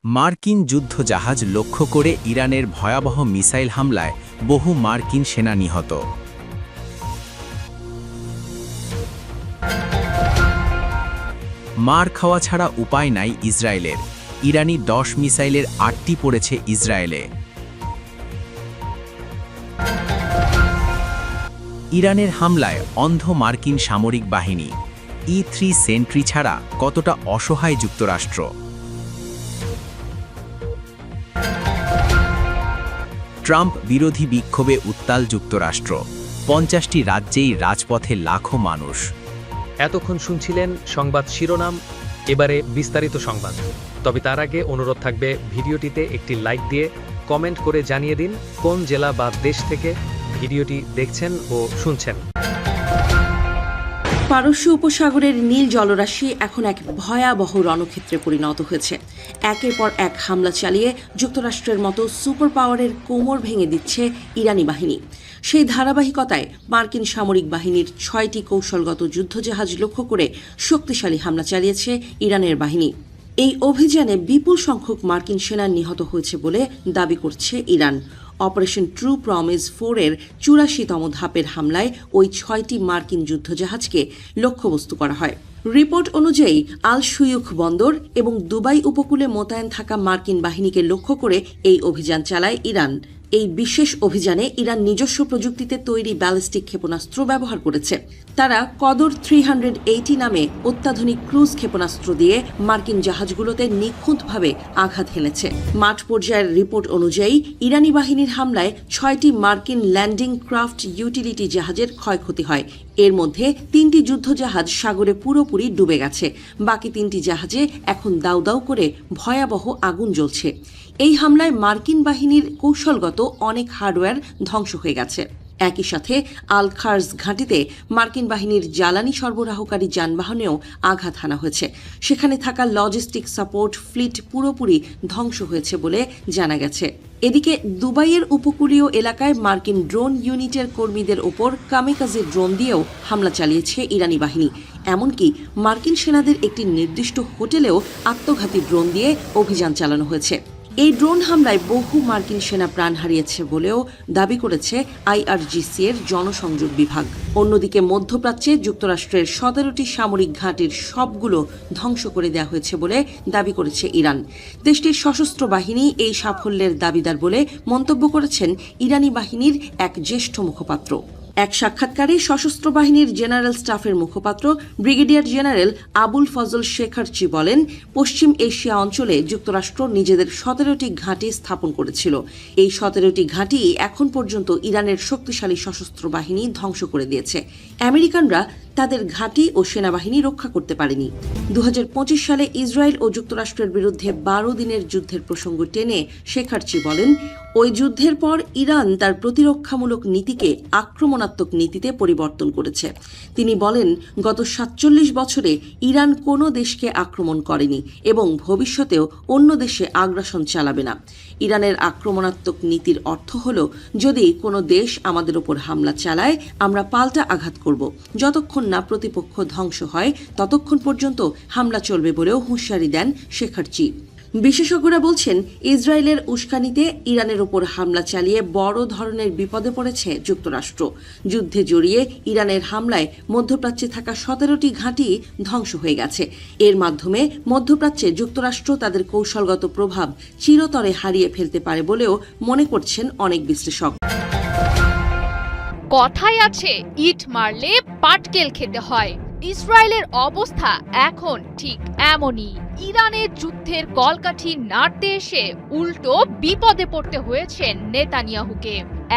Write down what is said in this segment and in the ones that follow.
মার্কিন যুদ্ধজাহাজ লক্ষ্য করে ইরানের ভয়াবহ মিসাইল হামলায় বহু মার্কিন সেনা নিহত। মার খাওয়া ছাড়া উপায় নাই ইসরায়েলের। ইরানি 10 মিসাইলের 8টি পড়েছে ইসরায়েলে। ইরানের হামলায় অন্ধ মার্কিন সামরিক বাহিনী। E-3 সেন্ট্রি ছাড়া কতটা অসহায় যুক্তরাষ্ট্র। ট্রাম্প বিরোধী বিক্ষোভে উত্তাল যুক্তরাষ্ট্র। 50টি রাজ্যেই রাজপথে লাখো মানুষ। এতক্ষণ শুনছিলেন সংবাদ শিরোনাম, এবারে বিস্তারিত সংবাদ। তবে তার আগে অনুরোধ থাকবে ভিডিওটিতে একটি লাইক দিয়ে কমেন্ট করে জানিয়ে দিন কোন জেলা বা দেশ থেকে ভিডিওটি দেখছেন ও শুনছেন। পারস্য উপসাগরের নীল জলরাশি এখন এক ভয়াবহ রণক্ষেত্রে পরিণত হয়েছে। একের পর এক হামলা চালিয়ে যুক্তরাষ্ট্রের মতো সুপার পাওয়ারের কোমর ভেঙে দিচ্ছে ইরানি বাহিনী। সেই ধারাবাহিকতায় মার্কিন সামরিক বাহিনীর 6টি কৌশলগত যুদ্ধজাহাজ লক্ষ্য করে শক্তিশালী হামলা চালিয়েছে ইরানের বাহিনী। এই অভিযানে বিপুল সংখ্যক মার্কিন সেনা নিহত হয়েছে বলে দাবি করছে ইরান। অপারেশন ট্রু প্রমিস 4-এর 84তম ধাপের হামলায় ওই 6টি মার্কিন যুদ্ধজাহাজকে লক্ষ্যবস্তু করা হয়। রিপোর্ট অনুযায়ী আল শুয়ুখ বন্দর এবং দুবাই উপকূলে মোতায়েন থাকা মার্কিন বাহিনীকে লক্ষ্য করে এই অভিযান চালায় ইরান। এই বিশেষ অভিযানে ইরান নিজস্ব প্রযুক্তিতে তৈরি ব্যালিস্টিক ক্ষেপণাস্ত্র ব্যবহার করেছে। তারা কদর 380 নামে অত্যাধুনিক ক্রুজ ক্ষেপণাস্ত্র দিয়ে মার্কিন জাহাজগুলোতে নিখুঁতভাবে আঘাত হেনেছে। মাঠ পর্যায়ের রিপোর্ট অনুযায়ী ইরানি বাহিনীর হামলায় 6টি মার্কিন ল্যান্ডিং ক্রাফট ইউটিলিটি জাহাজের ক্ষয়ক্ষতি হয়। এর মধ্যে 3টি যুদ্ধজাহাজ সাগরে পুরোপুরি ডুবে গেছে। বাকি 3টি জাহাজে এখন দাউ দাউ করে ভয়াবহ আগুন জ্বলছে। এই হামলায় মার্কিন বাহিনীর কৌশলগত অনেক হার্ডওয়্যার ধ্বংস হয়ে গেছে। একই সাথে আল খার্জ ঘাঁটিতে মার্কিন বাহিনীর জ্বালানি সরবরাহকারী যানবাহনেও আঘাত হানা হয়েছে। সেখানে থাকা লজিস্টিক সাপোর্ট ফ্লিট পুরোপুরি ধ্বংস হয়েছে বলে জানা গেছে। এদিকে দুবাইয়ের উপকূলীয় এলাকায় মার্কিন ড্রোন ইউনিটের কর্মীদের ওপর কামিকাজে ড্রোন দিয়েও হামলা চালিয়েছে ইরানি বাহিনী। এমনকি মার্কিন সেনাদের একটি নির্দিষ্ট হোটেলেও আত্মঘাতী ড্রোন দিয়ে অভিযান চালানো হয়েছে। এই ড্রোন হামলায় বহু মার্কিন সেনা প্রাণ হারিয়েছে বলেও দাবি করেছে IRGC এর জনসংযোগ বিভাগ। অন্যদিকে মধ্যপ্রাচ্যে যুক্তরাষ্ট্রের 17টি সামরিক ঘাঁটির সবগুলো ধ্বংস করে দেওয়া হয়েছে বলে দাবি করেছে ইরান। দেশটির সশস্ত্র বাহিনী এই সাফল্যের দাবিদার বলে মন্তব্য করেছেন ইরানি বাহিনীর এক জ্যেষ্ঠ মুখপাত্র। এক সাক্ষাৎকারে সশস্ত্র বাহিনীর জেনারেল স্টাফের মুখপাত্র ব্রিগেডিয়ার জেনারেল আবুল ফজল শেখারচি বলেন, পশ্চিম এশিয়া অঞ্চলে যুক্তরাষ্ট্র নিজেদের 17টি ঘাঁটি স্থাপন করেছিল। এই 17টি ঘাঁটি এখন পর্যন্ত ইরানের শক্তিশালী সশস্ত্র বাহিনী ধ্বংস করে দিয়েছে। আমেরিকানরা তাদের ঘাঁটি ও সেনাবাহিনী রক্ষা করতে পারেনি। 2025 সালে ইসরায়েল ও যুক্তরাষ্ট্রের বিরুদ্ধে 12 দিনের যুদ্ধের প্রসঙ্গ টেনে শেখারচি বলেন, ওই যুদ্ধের পর ইরান তার প্রতিরক্ষামূলক নীতিকে আক্রমণাত্মক নীতিতে পরিবর্তন করেছে। তিনি বলেন, গত 47 বছরে ইরান কোনো দেশকে আক্রমণ করেনি এবং ভবিষ্যতেও অন্য দেশে আগ্রাসন চালাবে না। ইরানের আক্রমণাত্মক নীতির অর্থ হল, যদি কোনো দেশ আমাদের ওপর হামলা চালায় আমরা পাল্টা আঘাত করব। যতক্ষণ না প্রতিপক্ষ ধ্বংস হয় ততক্ষণ পর্যন্ত হামলা চলবে বলেও হুঁশিয়ারি দেন শেখারচি। বিশেষজ্ঞরা বলছেন, ইসরায়েলের উস্কানিতে ইরানের ওপর হামলা চালিয়ে বড় ধরনের বিপদে পড়েছে যুক্তরাষ্ট্র। যুদ্ধে জড়িয়ে ইরানের হামলায় মধ্যপ্রাচ্যে থাকা 17টি ঘাঁটি ধ্বংস হয়ে গেছে। এর মাধ্যমে মধ্যপ্রাচ্যে যুক্তরাষ্ট্র তাদের কৌশলগত প্রভাব চিরতরে হারিয়ে ফেলতে পারে বলেও মনে করছেন অনেক বিশ্লেষক। কথায় আছে, ইট মারলে পাটকেল খেতে হয়। ইসরায়েলের অবস্থা এখন ঠিক এমনই। ইরানের যুদ্ধের কলকাঠি নাড়তে এসে উল্টো বিপদে পড়তে হয়েছে নেতানিয়াহুকে।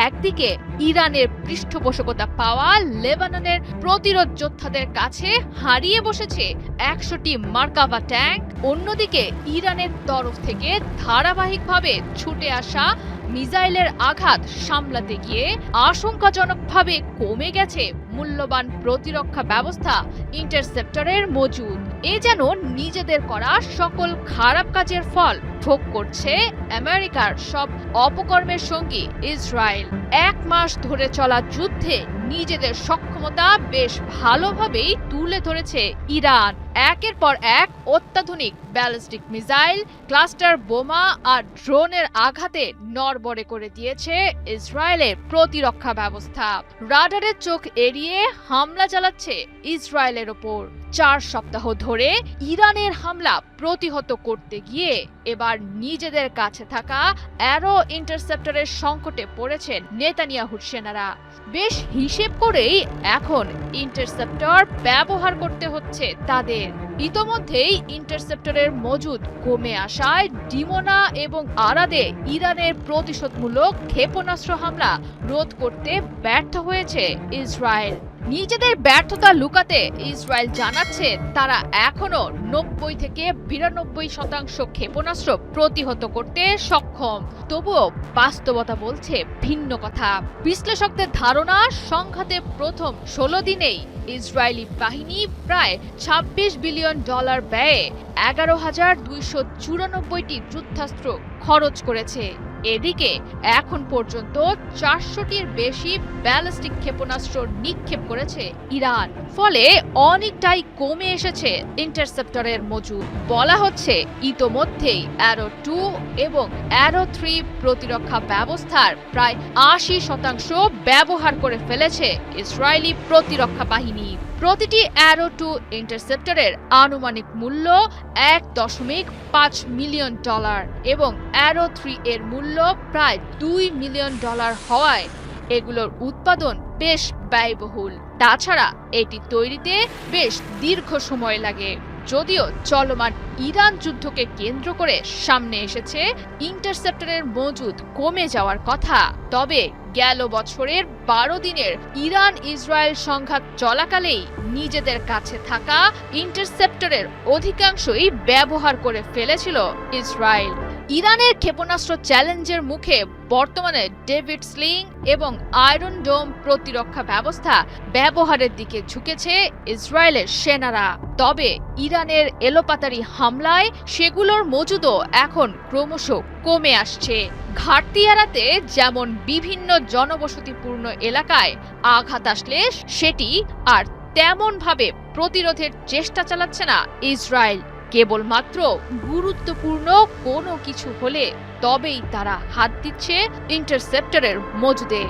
একদিকে ইরানের পৃষ্ঠপোষকতা পাওয়া লেবাননের প্রতিরোধ যোদ্ধাদের কাছে হারিয়ে বসেছে 100টি মার্কাভা ট্যাঙ্ক। অন্যদিকে ইরানের তরফ থেকে ধারাবাহিকভাবে ছুটে আসা মিসাইলের আঘাত সামলাতে গিয়ে আশঙ্কাজনকভাবে কমে গেছে মূল্যবান প্রতিরক্ষা ব্যবস্থা ইন্টারসেপ্টরের মজুদ। এ যেন নিজেদের করা সকল খারাপ কাজের ফল। ভোগ করছে আমেরিকার সব অপকর্মের সঙ্গী ইসরায়েল। 1 মাস ধরে চলা যুদ্ধে নিজেদের সক্ষমতা বেশ ভালোভাবেই তুলে ধরেছে ইরান। একের পর এক অত্যাধুনিক ব্যালিস্টিক মিসাইল, ক্লাস্টার বোমা আর ড্রোনের আঘাতে নড়বড়ে করে দিয়েছে ইসরায়েলের প্রতিরক্ষা ব্যবস্থা। রাডারের চোখ এড়িয়ে হামলা চালাচ্ছে ইসরায়েলের ওপর। 4 সপ্তাহ ধরে ইরানের হামলা প্রতিহত করতে গিয়ে এবার নিজেদের কাছে থাকা অ্যারো ইন্টারসেপ্টরের সংকটে পড়েছেন নেতানিয়াহুর সেনারা। বেশ হিসেব করেই এখন ইন্টারসেপ্টর ব্যবহার করতে হচ্ছে তাদের। ইতোমধ্যেই ইন্টারসেপ্টরের মজুদ কমে আসায় ডিমোনা এবং আরাদে ইরানের প্রতিশোধমূলক ক্ষেপণাস্ত্র হামলা রোধ করতে ব্যর্থ হয়েছে ইসরায়েল। নিজেদের ব্যর্থতা লুকাতে ইসরায়েল জানাচ্ছে তারা এখনো 90 থেকে 92% ক্ষেপণাস্ত্র প্রতিহত করতে সক্ষম। তবুও বাস্তবতা বলছে ভিন্ন কথা। বিশ্লেষকদের ধারণা, সংঘাতে প্রথম 16 দিনেই ইসরায়েলি বাহিনী প্রায় $26 বিলিয়ন ব্যয়ে 11,294টি যুদ্ধাস্ত্র খরচ করেছে। এদিকে এখন পর্যন্ত 400টির বেশি ব্যালিস্টিক ক্ষেপণাস্ত্র নিক্ষেপ করেছে ইরান। ফলে অনেকটাই কমে এসেছে ইন্টারসেপ্টরের মজুদ। বলা হচ্ছে ইতোমধ্যেই অ্যারো 2 এবং অ্যারো 3 প্রতিরক্ষা ব্যবস্থার প্রায় 80% ব্যবহার করে ফেলেছে ইসরায়েলি প্রতিরক্ষা বাহিনী। প্রতিটি অ্যারো 2 ইন্টারসেপ্টরের আনুমানিক মূল্য $1.5 মিলিয়ন এবং অ্যারো 3 এর মূল্য প্রায় $2 মিলিয়ন হওয়ায় এগুলোর উৎপাদন বেশ ব্যয়বহুল। তাছাড়া এটি তৈরিতে বেশ দীর্ঘ সময় লাগে। যদিও চলমান ইরান যুদ্ধকে কেন্দ্র করে সামনে এসেছে ইন্টারসেপ্টরের মজুদ কমে যাওয়ার কথা, তবে গেল বছরের 12 দিনের ইরান ইসরায়েল সংঘাত চলাকালেই নিজেদের কাছে থাকা ইন্টারসেপ্টরের অধিকাংশই ব্যবহার করে ফেলেছিল ইসরায়েল। ইরানের ক্ষেপণাস্ত্র চ্যালেঞ্জের মুখে বর্তমানে ডেভিড স্লিং এবং আয়রন ডোম প্রতিরক্ষা ব্যবস্থা ব্যবহারের দিকে ঝুঁকেছে ইসরায়েলের সেনারা। তবে ইরানের এলোপাতারি হামলায় সেগুলোর মজুদও এখন ক্রমশ কমে আসছে। ঘাটতি এড়াতে যেমন বিভিন্ন জনবসতিপূর্ণ এলাকায় আঘাত আসলে সেটি আর তেমনভাবে প্রতিরোধের চেষ্টা চালাচ্ছে না ইসরায়েল। কেবলমাত্র গুরুত্বপূর্ণ কোনো কিছু হলে তবেই তারা হাত দিচ্ছে ইন্টারসেপ্টরের মজুদে।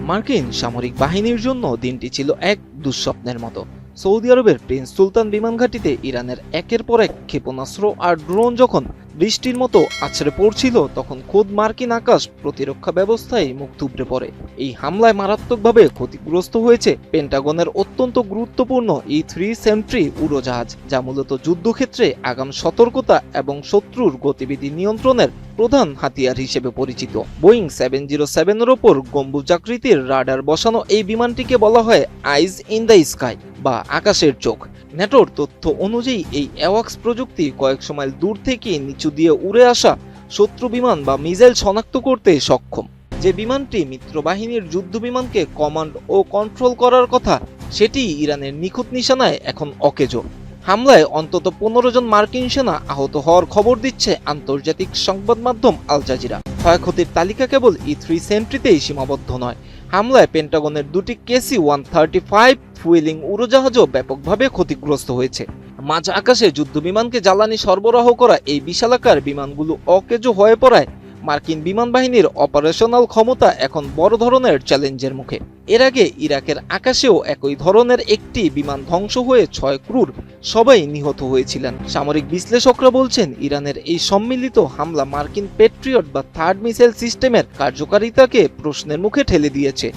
মার্কিন সামরিক বাহিনীর জন্য দিনটি ছিল এক দুঃস্বপ্নের মতো। সৌদি আরবের প্রিন্স সুলতান বিমান ঘাঁটিতে ইরানের একের পর এক ক্ষেপণাস্ত্র আর ড্রোন যখন বৃষ্টির মতো আছড়ে পড়ছিল, তখন খোদ মার্কিন আকাশ প্রতিরক্ষা ব্যবস্থায় মুখ থুবড়ে পড়ে। এই হামলায় মারাত্মকভাবে ক্ষতিগ্রস্ত হয়েছে পেন্টাগনের অত্যন্ত গুরুত্বপূর্ণ E-3 সেন্ট্রি উড়োজাহাজ, যা মূলত যুদ্ধক্ষেত্রে আগাম সতর্কতা এবং শত্রুর গতিবিধি নিয়ন্ত্রণের প্রধান হাতিয়ার হিসেবে পরিচিত। বোয়িং 707 এর ওপর গম্বুজাকৃতির রাডার বসানো এই বিমানটিকে বলা হয় আইজ ইন দ্য স্কাই বা আকাশের চোখ। নেটোর তথ্য অনুযায়ী এই অ্যাওয়াক্স প্রযুক্তি কয়েকশো মাইল দূর থেকে নিচু দিয়ে উড়ে আসা শত্রু বিমান বা মিসাইল শনাক্ত করতে সক্ষম। যে বিমানটি মিত্র বাহিনীর যুদ্ধ বিমানকে কমান্ড ও কন্ট্রোল করার কথা, সেটি ইরানের নিখুঁত নিশানায় এখন অকেজো। হামলায় অন্তত 15 জন মার্কিন সেনা আহত হওয়ার খবর দিচ্ছে আন্তর্জাতিক সংবাদ মাধ্যম আল জাজিরা। ক্ষয়ক্ষতির তালিকা কেবল E-3 সেন্ট্রিতেই সীমাবদ্ধ নয়। হামলায় পেন্টাগনের দুটি KC-135 ফুয়েলিং উড়োজাহাজও ব্যাপকভাবে ক্ষতিগ্রস্ত হয়েছে। মাঝ আকাশে যুদ্ধ বিমানকে জ্বালানি সরবরাহ করা এই বিশালাকার বিমানগুলো অকেজো হয়ে পড়ায় মার্কিন বিমান বাহিনীর অপারেশনাল ক্ষমতা এখন বড় ধরনের চ্যালেঞ্জের মুখে। এর আগে ইরাকের আকাশেও একই ধরনের একটি বিমান ধ্বংস হয়ে 6 ক্রুর সবাই নিহত হয়েছিলেন। সামরিক বিশ্লেষকরা বলছেন, ইরানের এই সম্মিলিত হামলা মার্কিন পেট্রিয়ট বা থার্ড মিসাইল সিস্টেমের কার্যকারিতাকে প্রশ্নের মুখে ঠেলে দিয়েছে।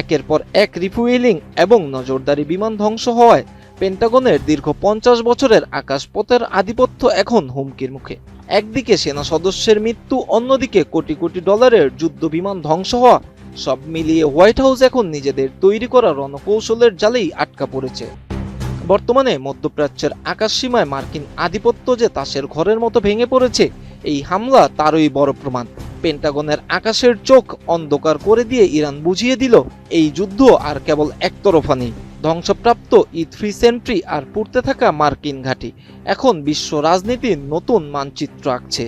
একের পর এক রিফুয়েলিং এবং নজরদারি বিমান ধ্বংস হওয়ায় পেন্টাগনের দীর্ঘ 50 বছরের আকাশপথের আধিপত্য এখন হুমকির মুখে। একদিকে সেনা সদস্যের মৃত্যু, অন্যদিকে কোটি কোটি ডলারের যুদ্ধ বিমান ধ্বংস হওয়া, সব মিলিয়ে হোয়াইট হাউস এখন নিজেদের তৈরি করা রণকৌশলের জালেই আটকা পড়েছে। বর্তমানে মধ্যপ্রাচ্যের আকাশ সীমায় মার্কিন আধিপত্য যে তাসের ঘরের মতো ভেঙে পড়েছে, এই হামলা তারই বড় প্রমাণ। পেন্টাগনের আকাশের চোখ অন্ধকার করে দিয়ে ইরান বুঝিয়ে দিল, এই যুদ্ধ আর কেবল একতরফা নেই, ধ্বংসপ্রাপ্ত E3 সেন্ট্রি আর পুড়তে থাকা মার্কিন ঘাঁটি এখন বিশ্ব রাজনীতির নতুন মানচিত্র আঁকছে।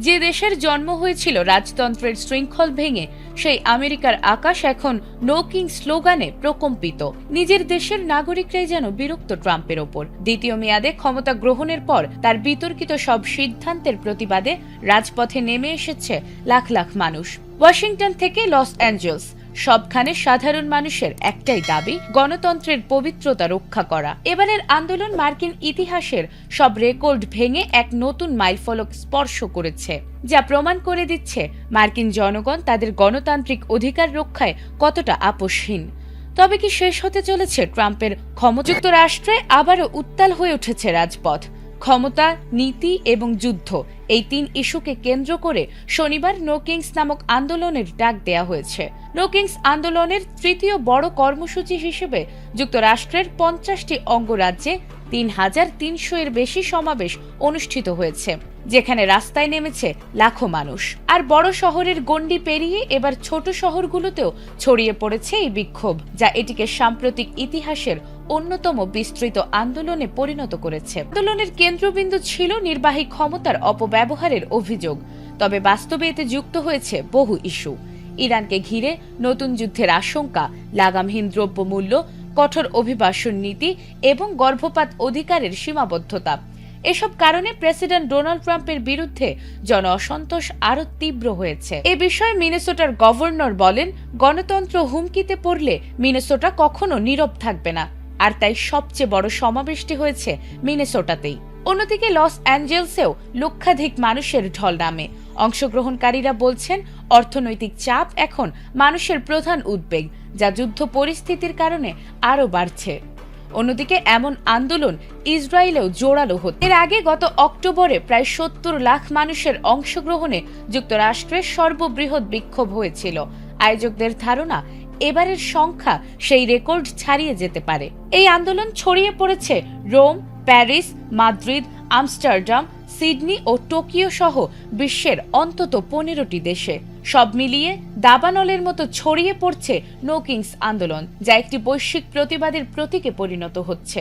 যে দেশের জন্ম হয়েছিল রাজতন্ত্রের শৃঙ্খল ভেঙে, সেই আমেরিকার আকাশ এখন নো কিং স্লোগানে প্রকম্পিত। নিজের দেশের নাগরিকরাই যেন বিরক্ত ট্রাম্পের ওপর। দ্বিতীয় মেয়াদে ক্ষমতা গ্রহণের পর তার বিতর্কিত সব সিদ্ধান্তের প্রতিবাদে রাজপথে নেমে এসেছে লাখ লাখ মানুষ। ওয়াশিংটন থেকে লস অ্যাঞ্জেলস, সবখানে সাধারণ মানুষের একটাই দাবি, গণতন্ত্রের পবিত্রতা রক্ষা করা। এবারের আন্দোলন মার্কিন ইতিহাসের সব রেকর্ড ভেঙে এক নতুন মাইলফলক স্পর্শ করেছে, যা প্রমাণ করে দিচ্ছে মার্কিন জনগণ তাদের গণতান্ত্রিক অধিকার রক্ষায় কতটা আপোষহীন। তবে কি শেষ হতে চলেছে ট্রাম্পের ক্ষমতা? যুক্তরাষ্ট্রে আবারও উত্তাল হয়ে উঠেছে রাজপথ। ক্ষমতা, নীতি এবং যুদ্ধ, এই তিন ইস্যুকে কেন্দ্র করে শনিবার নো কিংস নামক আন্দোলনের ডাক দেয়া হয়েছে। নো কিংস আন্দোলনের তৃতীয় বড় কর্মসূচি হিসেবে যুক্তরাষ্ট্রের 50টি অঙ্গরাজ্যে 3,300 এর বেশি সমাবেশ অনুষ্ঠিত হয়েছে, যেখানে রাস্তায় নেমেছে লাখো মানুষ। আর বড় শহরের গণ্ডি পেরিয়ে এবার ছোট শহরগুলোতেও ছড়িয়ে পড়েছে এই বিক্ষোভ, যা এটিকে সাম্প্রতিক ইতিহাসের অন্যতম বিস্তৃত আন্দোলনে পরিণত করেছে। আন্দোলনের কেন্দ্রবিন্দু ছিল নির্বাহী ক্ষমতার অপব্যবহারের অভিযোগ, তবে বাস্তবে এতে যুক্ত হয়েছে বহু ইস্যু। ইরানকে ঘিরে নতুন যুদ্ধের আশঙ্কা, লাগামহীন দ্রব্যমূল্য, কঠোর অভিবাসন নীতি এবং গর্ভপাত অধিকারের সীমাবদ্ধতা। এসব কারণে প্রেসিডেন্ট ডোনাল্ড ট্রাম্পের বিরুদ্ধে জন অসন্তোষ আরো তীব্র হয়েছে। এ বিষয়ে মিনেসোটার গভর্নর বলেন, গণতন্ত্র হুমকিতে পড়লে মিনেসোটা কখনো নীরব থাকবে না, আর তাই সবচেয়ে বড় সমাবেশটি হয়েছে মিনেসোটাতেই। অন্যদিকে লস অ্যাঞ্জেলসেও লক্ষাধিক মানুষের ঢল নামে। অংশগ্রহণকারীরা বলছেন, অর্থনৈতিক চাপ এখন মানুষের প্রধান উদ্বেগ, যা যুদ্ধ পরিস্থিতির কারণে আরও বাড়ছে। অন্যদিকে এমন আন্দোলন ইসরায়েলেও জোরালো হচ্ছে। এর আগে গত অক্টোবরে প্রায় 70 লাখ মানুষের অংশগ্রহণে যুক্তরাষ্ট্রের সর্ববৃহৎ বিক্ষোভ হয়েছিল। আয়োজকদের ধারণা, এবারের সংখ্যা সেই রেকর্ড ছাড়িয়ে যেতে পারে। এই আন্দোলন ছড়িয়ে পড়েছে Rome, Paris, Madrid, Amsterdam, Sydney ও টোকিও সহ বিশ্বের অন্তত 15টি দেশে। সব মিলিয়ে দাবানলের মতো ছড়িয়ে পড়ছে নো কিংস আন্দোলন, যা একটি বৈশ্বিক প্রতিবাদের প্রতীকে পরিণত হচ্ছে।